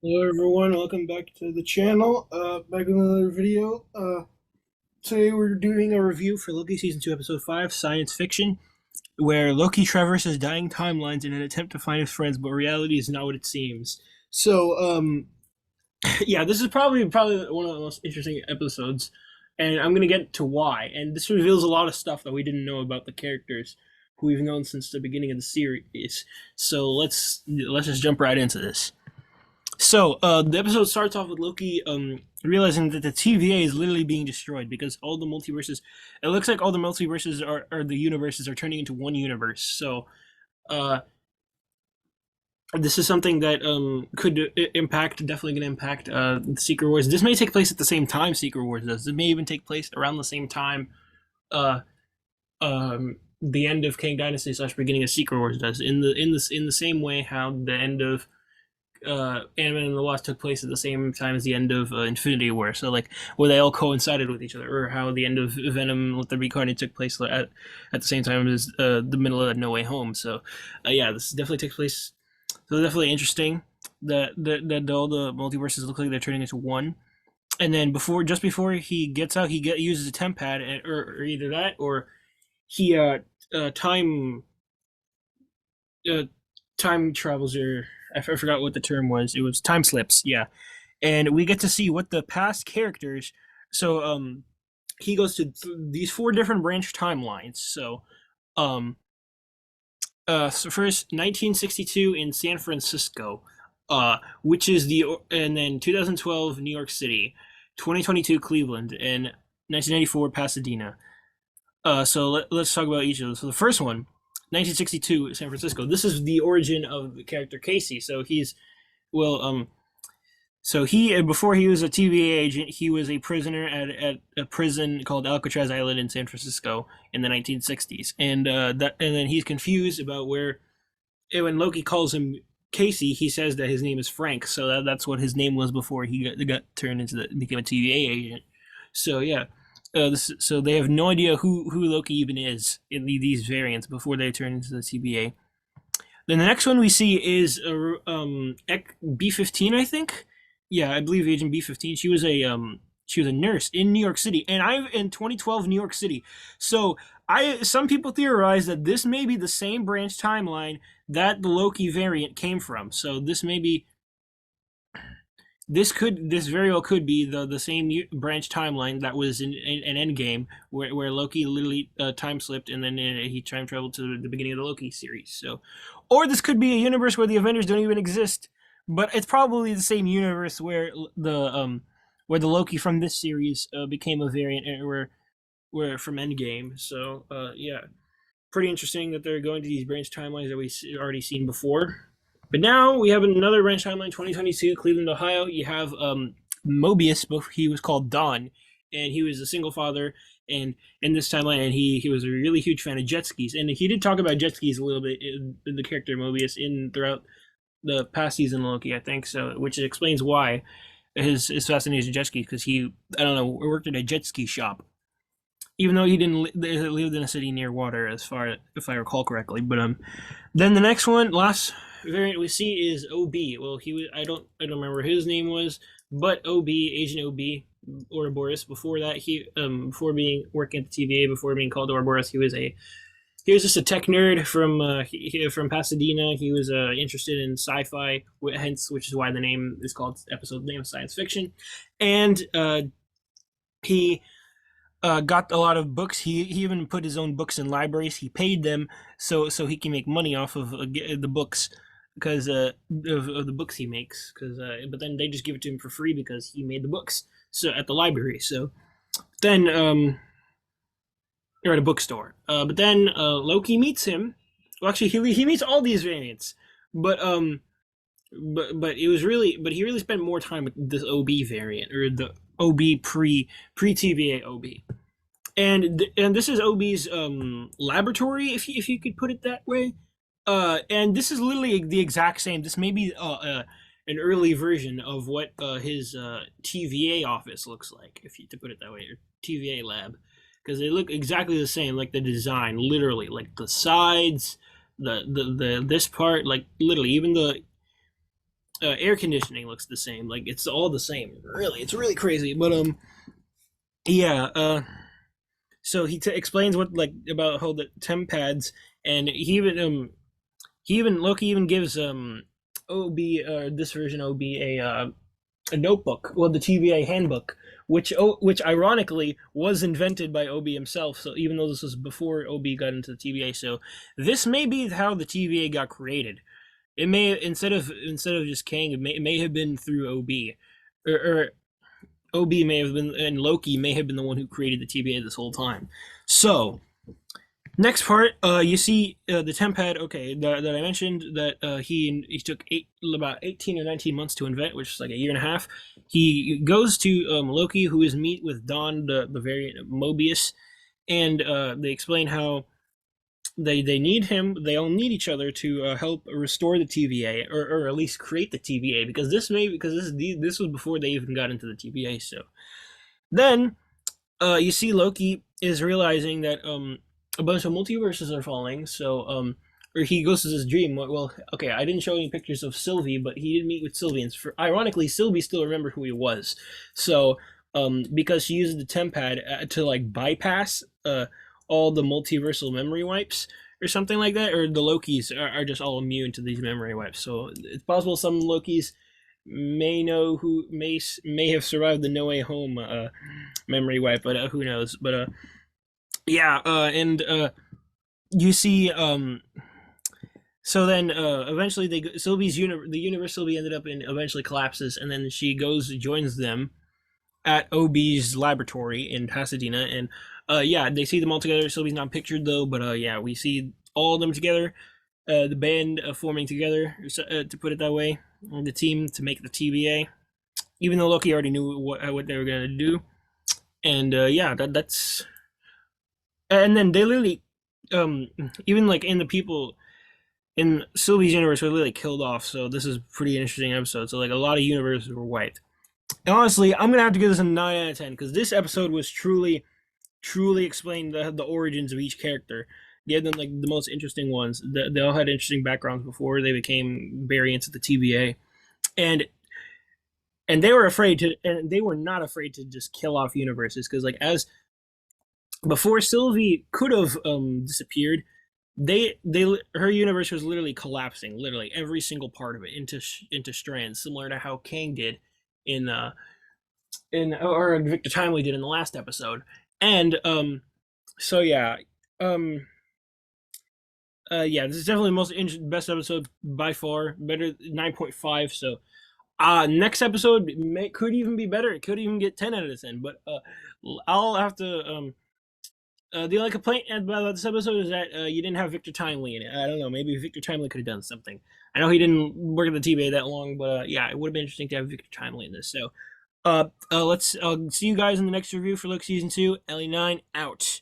Hello everyone, welcome back to the channel. Back with another video. Today we're doing a review for Loki Season 2, Episode 5, Science Fiction, where Loki traverses dying timelines in an attempt to find his friends, but reality is not what it seems. So, yeah, this is probably one of the most interesting episodes, and I'm gonna get to why. And this reveals a lot of stuff that we didn't know about the characters who we've known since the beginning of the series. So let's just jump right into this. So the episode starts off with Loki realizing that the TVA is literally being destroyed because all the multiverses. It looks like all the multiverses are the universes are turning into one universe. So uh, this is something that could impact, definitely going to impact Secret Wars. This may take place at the same time Secret Wars does. It may even take place around the same time uh, the end of Kang Dynasty / beginning of Secret Wars does. In the same way how the end of Ant-Man and the Wasp took place at the same time as the end of Infinity War. So like where they all coincided with each other, or how the end of Venom Let There Be Carnage took place at the same time as the middle of No Way Home. So yeah, this definitely takes place. So definitely interesting that all the multiverses look like they're turning into one. And then just before he gets out, uses a temp pad, or either that or he time uh, time travels, or I forgot what the term was. It was time slips, yeah. And we get to see what the past characters. So he goes to these four different branch timelines. Um so first 1962 in San Francisco, which is and then 2012 New York City, 2022 Cleveland, and 1994 Pasadena. So let's talk about each of those. So the first one, 1962 San Francisco. This is the origin of the character Casey. Well, um, so he before he was a TVA agent, he was a prisoner at a prison called Alcatraz Island in San Francisco in the 1960s, and then he's confused about where. And when Loki calls him Casey, he says that his name is Frank. So that's what his name was before he got turned into became a TVA agent. So yeah, so they have no idea who Loki even is in these variants before they turn into the TVA. Then the next one we see is B-15, I think. Yeah, I believe Agent B-15. She was a nurse in New York City, and I'm in 2012 New York City. So some people theorize that this may be the same branch timeline that the Loki variant came from. So this very well could be the same branch timeline that was in Endgame, where Loki literally time slipped and then he time traveled to the beginning of the Loki series. So, or this could be a universe where the Avengers don't even exist, but it's probably the same universe where the Loki from this series became a variant, where from Endgame. So yeah, pretty interesting that they're going to these branch timelines that we've already seen before. But now we have another branch timeline, 2022, Cleveland, Ohio. You have Mobius, but he was called Don, and he was a single father. And in this timeline, and he was a really huge fan of jet skis, and he did talk about jet skis a little bit in the character Mobius in throughout the past season Loki, I think. So, which explains why his fascination with jet skis, because he, I don't know, worked at a jet ski shop, even though he didn't lived in a city near water, as far if I recall correctly. But then the next one, last variant we see is OB. Well, he was I don't remember what his name was, but OB, Agent OB, Ouroboros. Before that, before being working at the TVA, before being called Ouroboros, he was just a tech nerd from Pasadena. He was interested in sci-fi, hence which is why the name is called episode name of science fiction, and he got a lot of books. He even put his own books in libraries. He paid them so he can make money off of the books, because of the books he makes. Because but then they just give it to him for free because he made the books. So at the library. So then or at a bookstore. But then Loki meets him. Well, actually, he meets all these variants, but but he really spent more time with this OB variant, or the OB pre TVA OB. And this is OB's laboratory, if you could put it that way. And this is literally the exact same. This may be an early version of what his TVA office looks like, if you to put it that way, or TVA lab, because they look exactly the same, like the design, literally, like the sides, the this part, like literally, even air conditioning looks the same. Like it's all the same. Really, it's really crazy. But yeah. So he explains what like about how the temp pads, and he even Loki even gives OB this version OB a notebook, well the TVA handbook, which ironically was invented by OB himself. So even though this was before OB got into the TVA, so this may be how the TVA got created. It may instead of just Kang, it may have been through OB, or OB may have been, and Loki may have been the one who created the TVA this whole time. So next part, you see the temp pad. Okay, that I mentioned that he took about 18 or 19 months to invent, which is like a year and a half. He goes to Loki, who is meet with Don, the variant Mobius, and they explain how they need him. They all need each other to help restore the TVA, or at least create the TVA, because this was before they even got into the TVA. So then you see Loki is realizing that a bunch of multiverses are falling. So or he goes to this dream. Well, okay, I didn't show any pictures of Sylvie, but he did meet with Sylvie, and ironically, Sylvie still remembered who he was. So because she uses the temp pad to like bypass all the multiversal memory wipes or something like that, or the Lokis are just all immune to these memory wipes. So it's possible some Lokis may know who may have survived the No Way Home memory wipe, but who knows? But yeah, and you see, so then eventually Sylvie's the universe Sylvie ended up in eventually collapses, and then she joins them at OB's laboratory in Pasadena, and yeah, they see them all together. Sylvie's not pictured though, but yeah, we see all of them together, the band forming together, to put it that way, the team to make the TVA. Even though Loki already knew what they were gonna do, and yeah, that's and then they literally, um, even like in the people in Sylvie's universe were literally killed off. So this is a pretty interesting episode. So like a lot of universes were wiped. And honestly, I'm gonna have to give this a 9 out of 10 because this episode was truly explained the origins of each character. Gave them like the most interesting ones. They all had interesting backgrounds before they became variants of the TVA, and they were afraid to, and they were not afraid to just kill off universes because like as before Sylvie could have disappeared, they her universe was literally collapsing, literally every single part of it into strands, similar to how Kang did in or Victor Timely did in the last episode. And so yeah, um yeah, this is definitely the best episode by far, better 9.5. So next episode could even be better. It could even get 10 out of 10. But I'll have to the only complaint about this episode is that you didn't have Victor Timely in it. I don't know. Maybe Victor Timely could have done something. I know he didn't work at the TVA that long, but yeah, it would have been interesting to have Victor Timely in this. So let's see you guys in the next review for Loki season 2. Ellie9 out.